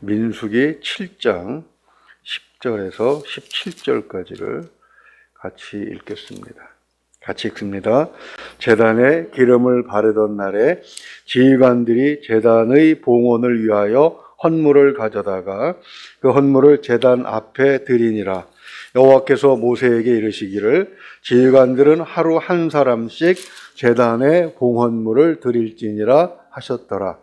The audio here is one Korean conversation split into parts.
민수기 7장 10절에서 17절까지를 같이 읽겠습니다. 같이 읽습니다. 제단에 기름을 바르던 날에 지휘관들이 제단의 봉헌을 위하여 헌물을 가져다가 그 헌물을 제단 앞에 드리니라. 여호와께서 모세에게 이르시기를 지휘관들은 하루 한 사람씩 제단에 봉헌물을 드릴지니라 하셨더라.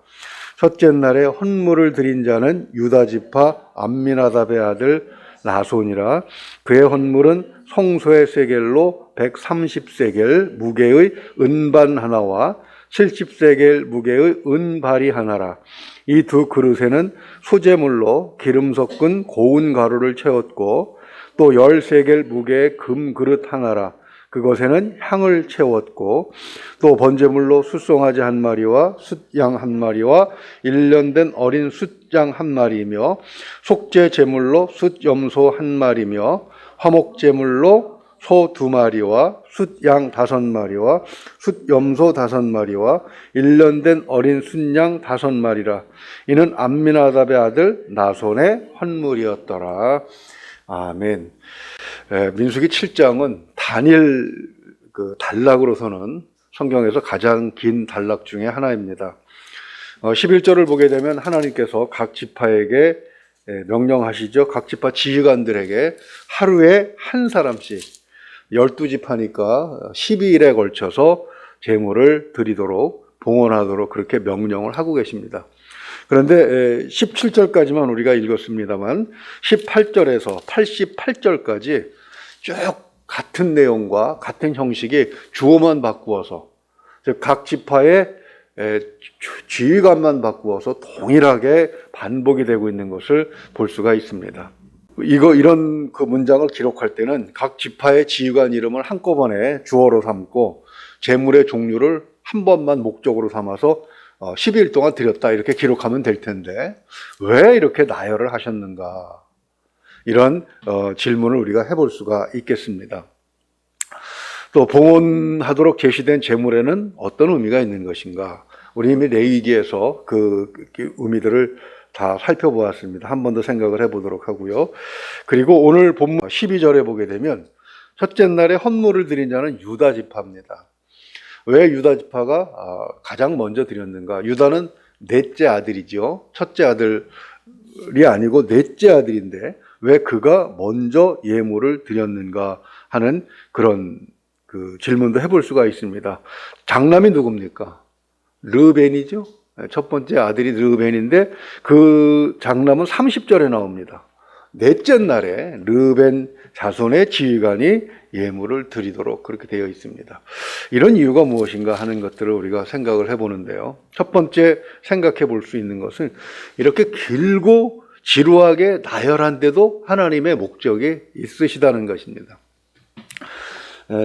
첫째 날에 헌물을 드린 자는 유다 지파 암미나답의 아들 나손이라. 그의 헌물은 송소의 세겔로 130세겔 무게의 은반 하나와 70세겔 무게의 은발이 하나라. 이 두 그릇에는 수제물로 기름 섞은 고운 가루를 채웠고 또 10세겔 무게의 금 그릇 하나라. 그것에는 향을 채웠고 또 번제물로 숫송아지 한 마리와 숫양 한 마리와 1년 된 어린 숫양 한 마리며 속죄 제물로 숫염소 한 마리며 화목 제물로 소 2마리와 숫양 5마리와 숫염소 5마리와 1년 된 어린 숫양 5마리라. 이는 암미나답의 아들 나손의 헌물이었더라. 아멘. 민수기 7장은 단일 단락으로서는 성경에서 가장 긴 단락 중에 하나입니다. 11절을 보게 되면 하나님께서 각 지파에게 명령하시죠. 각 지파 지휘관들에게 하루에 한 사람씩 12지파니까 12일에 걸쳐서 제물을 드리도록 봉헌하도록 그렇게 명령을 하고 계십니다. 그런데 17절까지만 우리가 읽었습니다만 18절에서 88절까지 쭉 같은 내용과 같은 형식이 주어만 바꾸어서 즉 각 지파의 지휘관만 바꾸어서 동일하게 반복이 되고 있는 것을 볼 수가 있습니다. 이런 그 문장을 기록할 때는 각 지파의 지휘관 이름을 한꺼번에 주어로 삼고 제물의 종류를 한 번만 목적으로 삼아서 12일 동안 드렸다 이렇게 기록하면 될 텐데 왜 이렇게 나열을 하셨는가, 이런 질문을 우리가 해볼 수가 있겠습니다. 또 봉헌하도록 제시된 제물에는 어떤 의미가 있는 것인가, 우리 이미 레위기에서 그 의미들을 다 살펴보았습니다. 한 번 더 생각을 해보도록 하고요. 그리고 오늘 본문 12절에 보게 되면 첫째 날에 헌물을 드린 자는 유다 지파입니다. 왜 유다 지파가 가장 먼저 드렸는가? 유다는 넷째 아들이죠. 첫째 아들이 아니고 넷째 아들인데 왜 그가 먼저 예물을 드렸는가 하는 그런 질문도 해볼 수가 있습니다. 장남이 누굽니까? 르벤이죠. 첫 번째 아들이 르벤인데 그 장남은 30절에 나옵니다. 넷째 날에 르벤 자손의 지휘관이 예물을 드리도록 그렇게 되어 있습니다. 이런 이유가 무엇인가 하는 것들을 우리가 생각을 해보는데요. 첫 번째 생각해 볼 수 있는 것은 이렇게 길고 지루하게 나열한데도 하나님의 목적이 있으시다는 것입니다.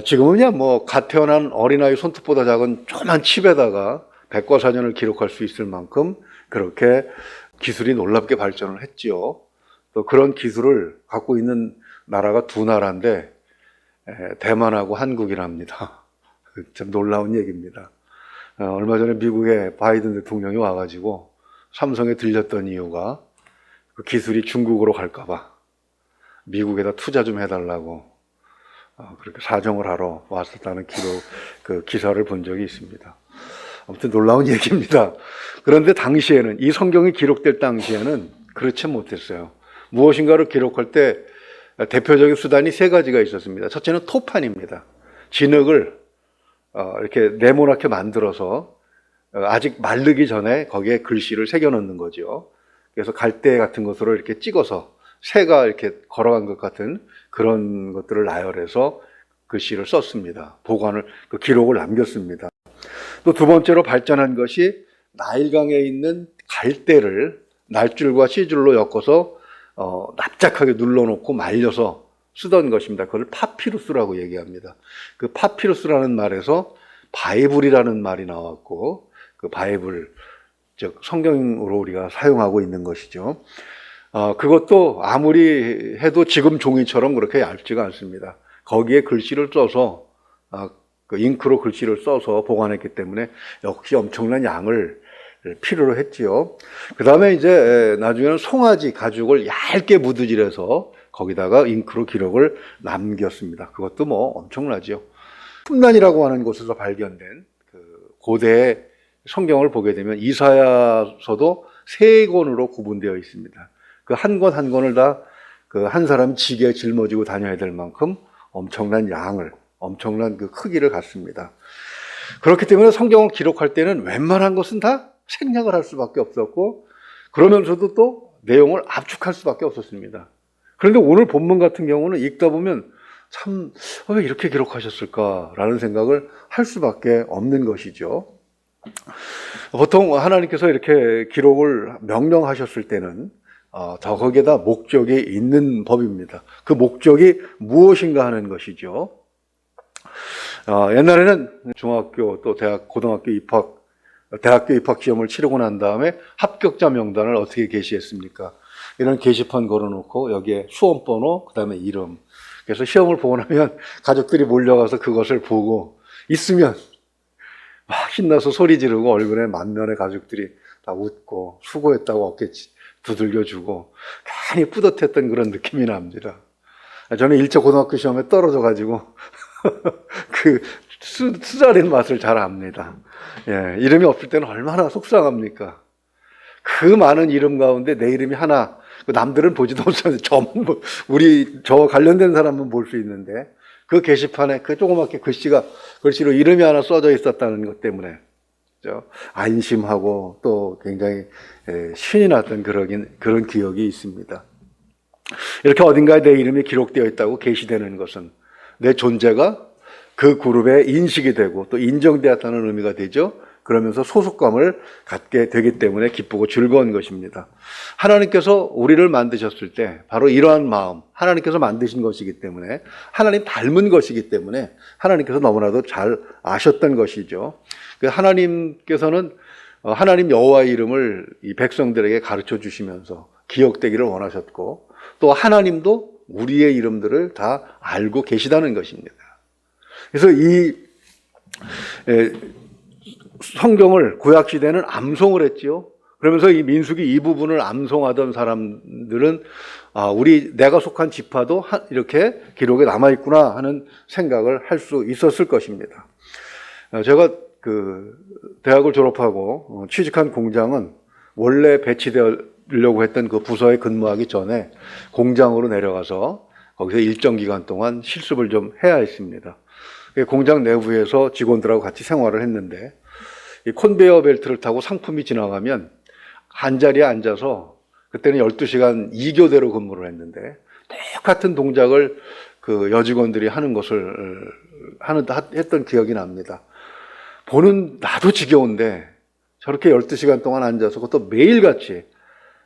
지금은야 갓 태어난 어린아이 손톱보다 작은 조그만 칩에다가 백과사전을 기록할 수 있을 만큼 그렇게 기술이 놀랍게 발전을 했지요. 또 그런 기술을 갖고 있는 나라가 두 나라인데 대만하고 한국이랍니다. 참 놀라운 얘기입니다. 얼마 전에 미국의 바이든 대통령이 와가지고 삼성에 들렸던 이유가 그 기술이 중국으로 갈까봐 미국에다 투자 좀 해달라고 그렇게 사정을 하러 왔었다는 기사를 본 적이 있습니다. 아무튼 놀라운 얘기입니다. 그런데 당시에는, 이 성경이 기록될 당시에는 그렇지 못했어요. 무엇인가를 기록할 때 대표적인 수단이 세 가지가 있었습니다. 첫째는 토판입니다. 진흙을 이렇게 네모나게 만들어서 아직 마르기 전에 거기에 글씨를 새겨 넣는 거죠. 그래서 갈대 같은 것으로 이렇게 찍어서 새가 이렇게 걸어간 것 같은 그런 것들을 나열해서 글씨를 썼습니다. 그 기록을 남겼습니다. 또 두 번째로 발전한 것이 나일강에 있는 갈대를 날줄과 씨줄로 엮어서 납작하게 눌러놓고 말려서 쓰던 것입니다. 그걸 파피루스라고 얘기합니다. 그 파피루스라는 말에서 바이블이라는 말이 나왔고, 그 바이블, 즉 성경으로 우리가 사용하고 있는 것이죠. 그것도 아무리 해도 지금 종이처럼 그렇게 얇지가 않습니다. 거기에 글씨를 써서 그 잉크로 글씨를 써서 보관했기 때문에 역시 엄청난 양을 필요로 했지요. 그 다음에 이제 나중에는 송아지 가죽을 얇게 무드질해서 거기다가 잉크로 기록을 남겼습니다. 그것도 뭐 엄청나죠. 쿰란이라고 하는 곳에서 발견된 그 고대 성경을 보게 되면 이사야서도 세 권으로 구분되어 있습니다. 그 한 권 한 권을 다 그 한 사람 지게에 짊어지고 다녀야 될 만큼 엄청난 양을, 엄청난 그 크기를 갖습니다. 그렇기 때문에 성경을 기록할 때는 웬만한 것은 다 생략을 할 수밖에 없었고, 그러면서도 또 내용을 압축할 수밖에 없었습니다. 그런데 오늘 본문 같은 경우는 읽다 보면 참, 왜 이렇게 기록하셨을까라는 생각을 할 수밖에 없는 것이죠. 보통 하나님께서 이렇게 기록을 명령하셨을 때는 더 거기에다 목적이 있는 법입니다. 그 목적이 무엇인가 하는 것이죠. 옛날에는 중학교 또 대학, 고등학교 대학교 입학 시험을 치르고 난 다음에 합격자 명단을 어떻게 게시했습니까? 이런 게시판 걸어놓고 여기에 수험번호, 그 다음에 이름. 그래서 시험을 보고 나면 가족들이 몰려가서 그것을 보고 있으면 막 신나서 소리 지르고 얼굴에 만면의 가족들이 다 웃고 수고했다고 어깨 두들겨주고 괜히 뿌듯했던 그런 느낌이 납니다. 저는 1차 고등학교 시험에 떨어져가지고 그 쓰잘인 맛을 잘 압니다. 예, 이름이 없을 때는 얼마나 속상합니까? 그 많은 이름 가운데 내 이름이 하나, 남들은 보지도 못하는데 전부 저 관련된 사람은 볼 수 있는데 그 게시판에 그 조그맣게 글씨로 이름이 하나 써져 있었다는 것 때문에 안심하고 또 굉장히 신이 났던 그런 기억이 있습니다. 이렇게 어딘가에 내 이름이 기록되어 있다고 게시되는 것은 내 존재가 그 그룹에 인식이 되고 또 인정되었다는 의미가 되죠. 그러면서 소속감을 갖게 되기 때문에 기쁘고 즐거운 것입니다. 하나님께서 우리를 만드셨을 때 바로 이러한 마음, 하나님께서 만드신 것이기 때문에, 하나님 닮은 것이기 때문에 하나님께서 너무나도 잘 아셨던 것이죠. 하나님께서는 하나님 여호와의 이름을 이 백성들에게 가르쳐 주시면서 기억되기를 원하셨고, 또 하나님도 우리의 이름들을 다 알고 계시다는 것입니다. 그래서 이 성경을 구약시대는 암송을 했지요. 그러면서 이 민수기 이 부분을 암송하던 사람들은 내가 속한 지파도 이렇게 기록에 남아있구나 하는 생각을 할 수 있었을 것입니다. 제가 그 대학을 졸업하고 취직한 공장은 원래 배치되려고 했던 그 부서에 근무하기 전에 공장으로 내려가서 거기서 일정 기간 동안 실습을 좀 해야 했습니다. 공장 내부에서 직원들하고 같이 생활을 했는데, 이 컨베이어 벨트를 타고 상품이 지나가면 한 자리에 앉아서, 그때는 12시간 2교대로 근무를 했는데 똑같은 동작을 그 여직원들이 하는 것을 했던 기억이 납니다. 보는 나도 지겨운데 저렇게 12시간 동안 앉아서, 그것도 매일같이,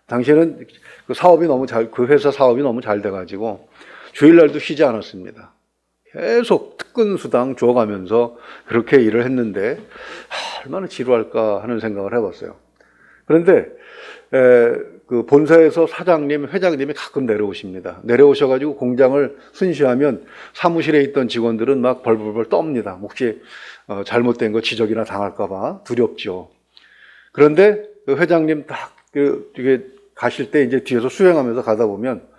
당시에는 그 회사 사업이 너무 잘 돼가지고 주일날도 쉬지 않았습니다. 계속 특근 수당 줘가면서 그렇게 일을 했는데 얼마나 지루할까 하는 생각을 해봤어요. 그런데 그 본사에서 사장님, 회장님이 가끔 내려오십니다. 내려오셔가지고 공장을 순시하면 사무실에 있던 직원들은 막 벌벌벌 떱니다. 혹시 잘못된 거 지적이나 당할까봐 두렵죠. 그런데 그 회장님 딱 이게 가실 때 이제 뒤에서 수행하면서 가다 보면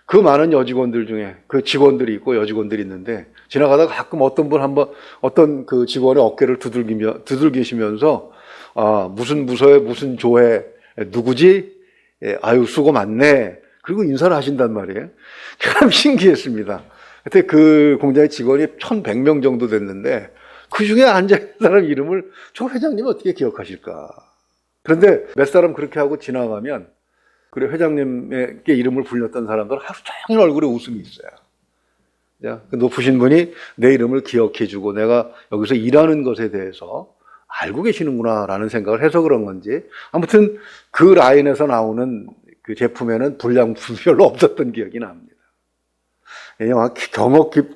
그 많은 여직원들 중에 그 직원들이 있고 여직원들이 있는데, 지나가다가 가끔 어떤 그 직원의 어깨를 두들기시면서 무슨 부서에 무슨 조에 누구지? 아유 수고 많네. 그리고 인사를 하신단 말이에요. 참 신기했습니다. 그때 그 공장의 직원이 1,100명 정도 됐는데 그 중에 앉아있는 사람 이름을 저 회장님이 어떻게 기억하실까? 그런데 몇 사람 그렇게 하고 지나가면 그래 회장님에게 이름을 불렸던 사람들은 하루 종일 얼굴에 웃음이 있어요. 그 높으신 분이 내 이름을 기억해주고 내가 여기서 일하는 것에 대해서 알고 계시는구나 라는 생각을 해서 그런 건지, 아무튼 그 라인에서 나오는 그 제품에는 불량품이 별로 없었던 기억이 납니다.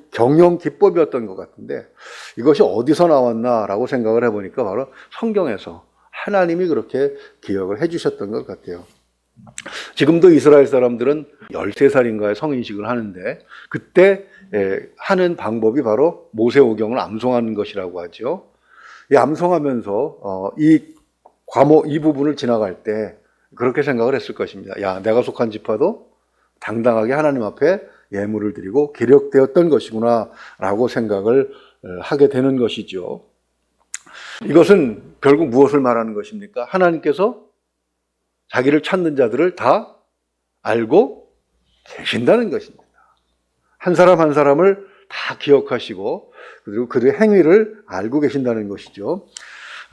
경영 기법이었던 것 같은데 이것이 어디서 나왔나라고 생각을 해보니까 바로 성경에서 하나님이 그렇게 기억을 해주셨던 것 같아요. 지금도 이스라엘 사람들은 13살인가에 성인식을 하는데, 그때 하는 방법이 바로 모세오경을 암송하는 것이라고 하죠. 이 암송하면서 이 과목 이 부분을 지나갈 때 그렇게 생각을 했을 것입니다. 야, 내가 속한 지파도 당당하게 하나님 앞에 예물을 드리고 기력되었던 것이구나 라고 생각을 하게 되는 것이죠. 이것은 결국 무엇을 말하는 것입니까? 하나님께서 자기를 찾는 자들을 다 알고 계신다는 것입니다. 한 사람 한 사람을 다 기억하시고 그리고 그들의 행위를 알고 계신다는 것이죠.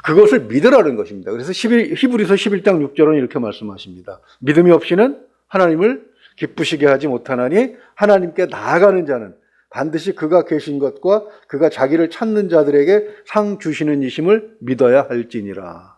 그것을 믿으라는 것입니다. 그래서 히브리서 11장 6절은 이렇게 말씀하십니다. 믿음이 없이는 하나님을 기쁘시게 하지 못하나니 하나님께 나아가는 자는 반드시 그가 계신 것과 그가 자기를 찾는 자들에게 상 주시는 이심을 믿어야 할지니라.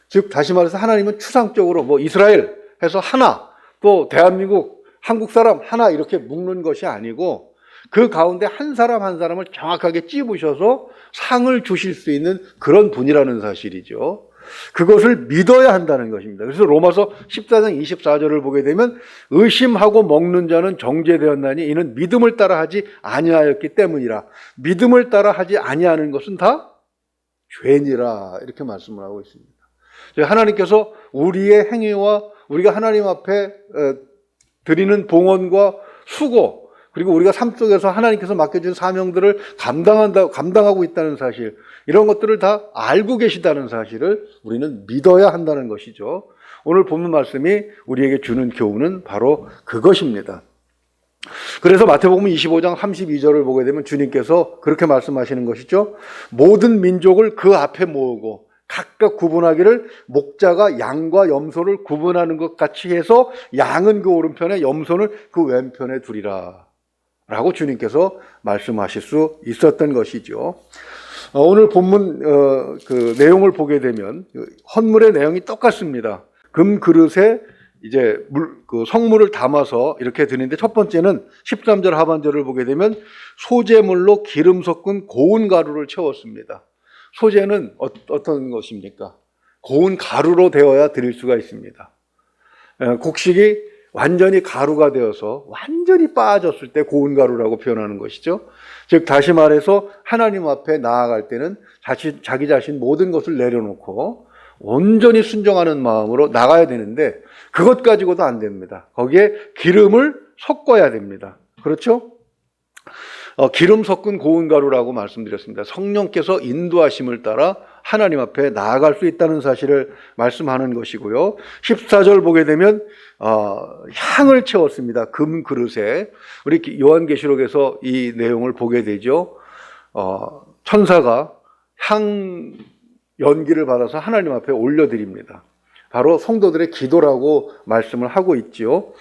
즉 다시 말해서 하나님은 추상적으로 뭐 이스라엘 해서 하나, 또 대한민국 한국 사람 하나 이렇게 묶는 것이 아니고 그 가운데 한 사람 한 사람을 정확하게 찝으셔서 상을 주실 수 있는 그런 분이라는 사실이죠. 그것을 믿어야 한다는 것입니다. 그래서 로마서 14장 24절을 보게 되면 의심하고 먹는 자는 정죄되었나니 이는 믿음을 따라 하지 아니하였기 때문이라. 믿음을 따라 하지 아니하는 것은 다 죄니라 이렇게 말씀을 하고 있습니다. 하나님께서 우리의 행위와 우리가 하나님 앞에 드리는 봉헌과 수고 그리고 우리가 삶 속에서 하나님께서 맡겨준 사명들을 감당하고 있다는 사실, 이런 것들을 다 알고 계시다는 사실을 우리는 믿어야 한다는 것이죠. 오늘 본문 말씀이 우리에게 주는 교훈은 바로 그것입니다. 그래서 마태복음 25장 32절을 보게 되면 주님께서 그렇게 말씀하시는 것이죠. 모든 민족을 그 앞에 모으고 각각 구분하기를 목자가 양과 염소를 구분하는 것 같이 해서 양은 그 오른편에 염소는 그 왼편에 두리라 라고 주님께서 말씀하실 수 있었던 것이죠. 오늘 본문 그 내용을 보게 되면 헌물의 내용이 똑같습니다. 금 그릇에 이제 성물을 담아서 이렇게 드리는데, 첫 번째는 13절 하반절을 보게 되면 소재물로 기름 섞은 고운 가루를 채웠습니다. 소재는 어떤 것입니까? 고운 가루로 되어야 드릴 수가 있습니다. 곡식이 완전히 가루가 되어서 완전히 빠졌을 때 고운 가루라고 표현하는 것이죠. 즉 다시 말해서 하나님 앞에 나아갈 때는 자기 자신 모든 것을 내려놓고 온전히 순종하는 마음으로 나가야 되는데 그것 가지고도 안 됩니다. 거기에 기름을 섞어야 됩니다. 그렇죠? 기름 섞은 고운 가루라고 말씀드렸습니다. 성령께서 인도하심을 따라 하나님 앞에 나아갈 수 있다는 사실을 말씀하는 것이고요. 14절 보게 되면 향을 채웠습니다. 금 그릇에. 우리 요한계시록에서 이 내용을 보게 되죠. 천사가 향 연기를 받아서 하나님 앞에 올려드립니다. 바로 성도들의 기도라고 말씀을 하고 있지요.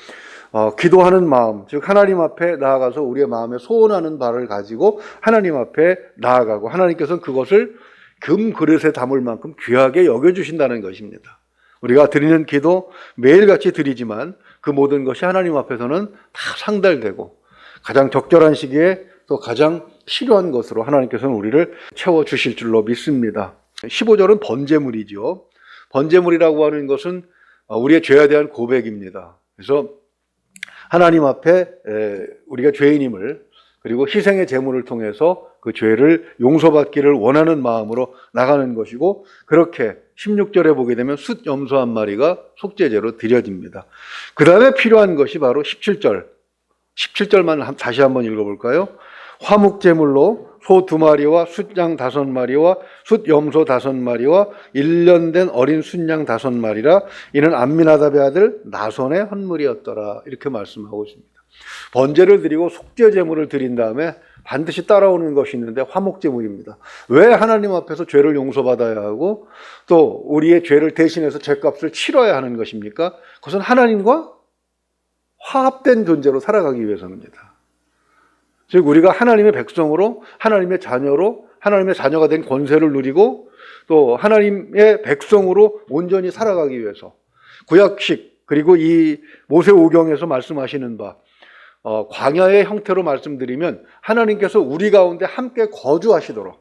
기도하는 마음, 즉 하나님 앞에 나아가서 우리의 마음에 소원하는 바를 가지고 하나님 앞에 나아가고 하나님께서는 그것을 금 그릇에 담을 만큼 귀하게 여겨주신다는 것입니다. 우리가 드리는 기도 매일같이 드리지만 그 모든 것이 하나님 앞에서는 다 상달되고 가장 적절한 시기에 또 가장 필요한 것으로 하나님께서는 우리를 채워주실 줄로 믿습니다. 15절은 번제물이죠. 번제물이라고 하는 것은 우리의 죄에 대한 고백입니다. 그래서 하나님 앞에 우리가 죄인임을, 그리고 희생의 제물을 통해서 그 죄를 용서받기를 원하는 마음으로 나가는 것이고, 그렇게 16절에 보게 되면 숫 염소 한 마리가 속죄제로 드려집니다. 그 다음에 필요한 것이 바로 17절. 17절만 다시 한번 읽어볼까요? 화목제물로 소 2마리와 숫양 5마리와 숫 염소 5마리와 1년 된 어린 순양 5마리라 이는 암미나답의 아들 나손의 헌물이었더라. 이렇게 말씀하고 있습니다. 번제를 드리고 속죄제물을 드린 다음에 반드시 따라오는 것이 있는데 화목제물입니다. 왜 하나님 앞에서 죄를 용서받아야 하고 또 우리의 죄를 대신해서 죄값을 치러야 하는 것입니까? 그것은 하나님과 화합된 존재로 살아가기 위해서입니다. 즉 우리가 하나님의 백성으로, 하나님의 자녀로, 하나님의 자녀가 된 권세를 누리고 또 하나님의 백성으로 온전히 살아가기 위해서, 구약식 그리고 이 모세오경에서 말씀하시는 바 광야의 형태로 말씀드리면 하나님께서 우리 가운데 함께 거주하시도록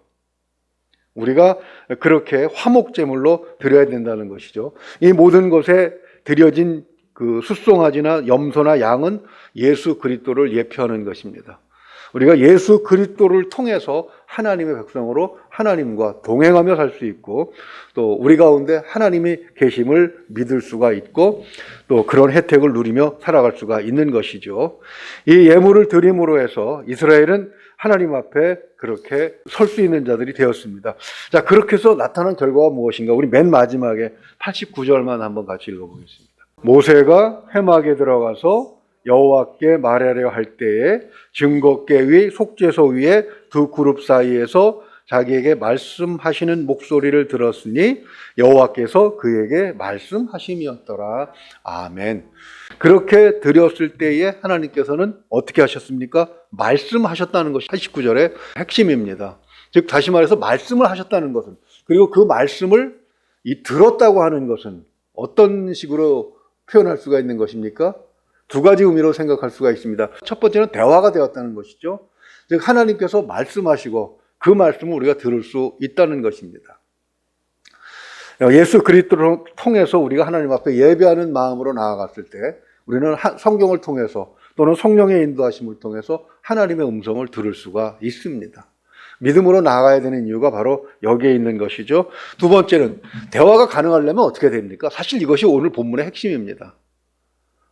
우리가 그렇게 화목제물로 드려야 된다는 것이죠. 이 모든 것에 드려진 그 숫송아지나 염소나 양은 예수 그리스도를 예표하는 것입니다. 우리가 예수 그리스도를 통해서 하나님의 백성으로 하나님과 동행하며 살 수 있고 또 우리 가운데 하나님이 계심을 믿을 수가 있고 또 그런 혜택을 누리며 살아갈 수가 있는 것이죠. 이 예물을 드림으로 해서 이스라엘은 하나님 앞에 그렇게 설 수 있는 자들이 되었습니다. 자, 그렇게 해서 나타난 결과가 무엇인가? 우리 맨 마지막에 89절만 한번 같이 읽어보겠습니다. 모세가 회막에 들어가서 여호와께 말하려 할 때에 증거궤 위 속죄소 위에 두 그룹 사이에서 자기에게 말씀하시는 목소리를 들었으니 여호와께서 그에게 말씀하심이었더라. 아멘. 그렇게 드렸을 때에 하나님께서는 어떻게 하셨습니까? 말씀하셨다는 것이 89절의 핵심입니다. 즉 다시 말해서 말씀을 하셨다는 것은, 그리고 그 말씀을 들었다고 하는 것은 어떤 식으로 표현할 수가 있는 것입니까? 두 가지 의미로 생각할 수가 있습니다. 첫 번째는 대화가 되었다는 것이죠. 즉 하나님께서 말씀하시고 그 말씀을 우리가 들을 수 있다는 것입니다. 예수 그리스도를 통해서 우리가 하나님 앞에 예배하는 마음으로 나아갔을 때 우리는 성경을 통해서 또는 성령의 인도하심을 통해서 하나님의 음성을 들을 수가 있습니다. 믿음으로 나아가야 되는 이유가 바로 여기에 있는 것이죠. 두 번째는 대화가 가능하려면 어떻게 됩니까? 사실 이것이 오늘 본문의 핵심입니다.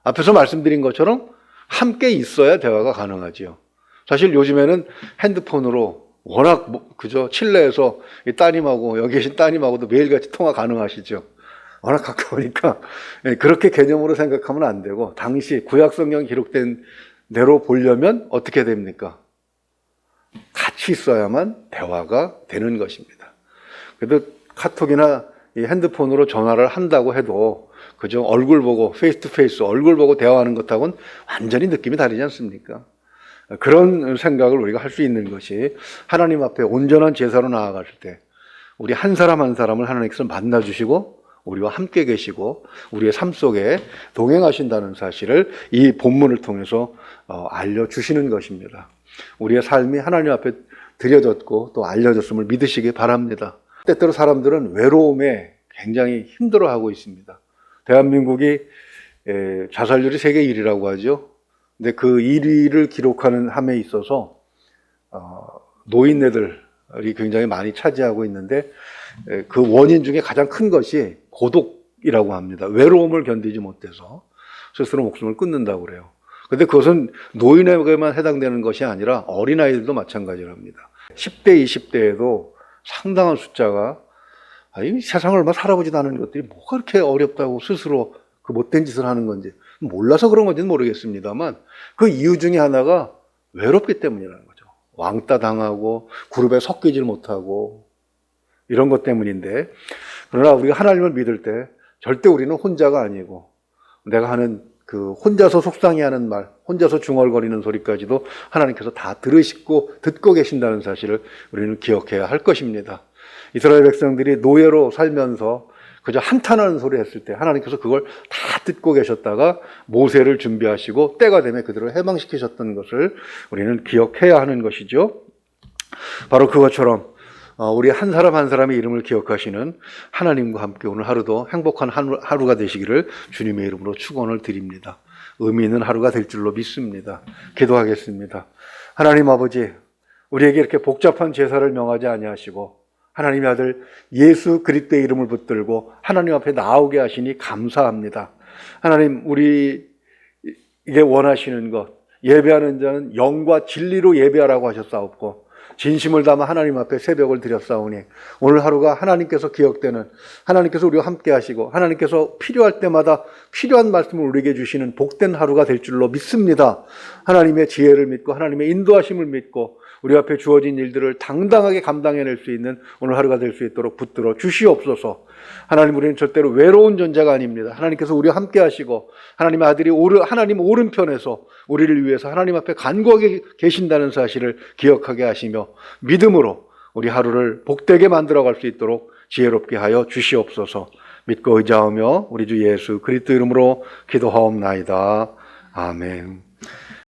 앞에서 말씀드린 것처럼 함께 있어야 대화가 가능하지요. 사실 요즘에는 핸드폰으로 워낙 그저 칠레에서 이 따님하고 여기 계신 따님하고도 매일같이 통화 가능하시죠. 워낙 가까우니까 그렇게 개념으로 생각하면 안 되고 당시 구약 성경 기록된 대로 보려면 어떻게 됩니까? 같이 있어야만 대화가 되는 것입니다. 그래도 카톡이나 이 핸드폰으로 전화를 한다고 해도 그저 얼굴 보고 페이스 투 페이스 얼굴 보고 대화하는 것하고는 완전히 느낌이 다르지 않습니까? 그런 생각을 우리가 할 수 있는 것이 하나님 앞에 온전한 제사로 나아갔을 때 우리 한 사람 한 사람을 하나님께서 만나주시고 우리와 함께 계시고 우리의 삶 속에 동행하신다는 사실을 이 본문을 통해서 알려주시는 것입니다. 우리의 삶이 하나님 앞에 드려졌고 또 알려졌음을 믿으시기 바랍니다. 때때로 사람들은 외로움에 굉장히 힘들어하고 있습니다. 대한민국이 자살률이 세계 1위라고 하죠. 근데 그 1위를 기록하는 함에 있어서 노인네들이 굉장히 많이 차지하고 있는데 그 원인 중에 가장 큰 것이 고독이라고 합니다. 외로움을 견디지 못해서 스스로 목숨을 끊는다고 그래요. 근데 그것은 노인에게만 해당되는 것이 아니라 어린아이들도 마찬가지랍니다. 10대, 20대에도 상당한 숫자가 이 세상을 얼마 살아보지도 않은 것들이 뭐가 그렇게 어렵다고 스스로 그 못된 짓을 하는 건지 몰라서 그런 건지는 모르겠습니다만 그 이유 중에 하나가 외롭기 때문이라는 거죠. 왕따 당하고 그룹에 섞이질 못하고 이런 것 때문인데, 그러나 우리가 하나님을 믿을 때 절대 우리는 혼자가 아니고 내가 하는 그 혼자서 속상해하는 말, 혼자서 중얼거리는 소리까지도 하나님께서 다 들으시고 듣고 계신다는 사실을 우리는 기억해야 할 것입니다. 이스라엘 백성들이 노예로 살면서 그저 한탄하는 소리 했을 때 하나님께서 그걸 다 듣고 계셨다가 모세를 준비하시고 때가 되면 그들을 해방시키셨던 것을 우리는 기억해야 하는 것이죠. 바로 그것처럼 우리 한 사람 한 사람의 이름을 기억하시는 하나님과 함께 오늘 하루도 행복한 하루가 되시기를 주님의 이름으로 축원을 드립니다. 의미 있는 하루가 될 줄로 믿습니다. 기도하겠습니다. 하나님 아버지, 우리에게 이렇게 복잡한 제사를 명하지 아니하시고 하나님의 아들 예수 그리스도의 이름을 붙들고 하나님 앞에 나오게 하시니 감사합니다. 하나님, 우리에게 원하시는 것, 예배하는 자는 영과 진리로 예배하라고 하셨사옵고 진심을 담아 하나님 앞에 새벽을 드렸사오니 오늘 하루가 하나님께서 기억되는, 하나님께서 우리와 함께 하시고 하나님께서 필요할 때마다 필요한 말씀을 우리에게 주시는 복된 하루가 될 줄로 믿습니다. 하나님의 지혜를 믿고 하나님의 인도하심을 믿고 우리 앞에 주어진 일들을 당당하게 감당해낼 수 있는 오늘 하루가 될 수 있도록 붙들어 주시옵소서. 하나님, 우리는 절대로 외로운 존재가 아닙니다. 하나님께서 우리와 함께 하시고 하나님의 아들이 하나님 오른편에서 우리를 위해서 하나님 앞에 간구하게 계신다는 사실을 기억하게 하시며 믿음으로 우리 하루를 복되게 만들어갈 수 있도록 지혜롭게 하여 주시옵소서. 믿고 의지하며 우리 주 예수 그리스도 이름으로 기도하옵나이다. 아멘.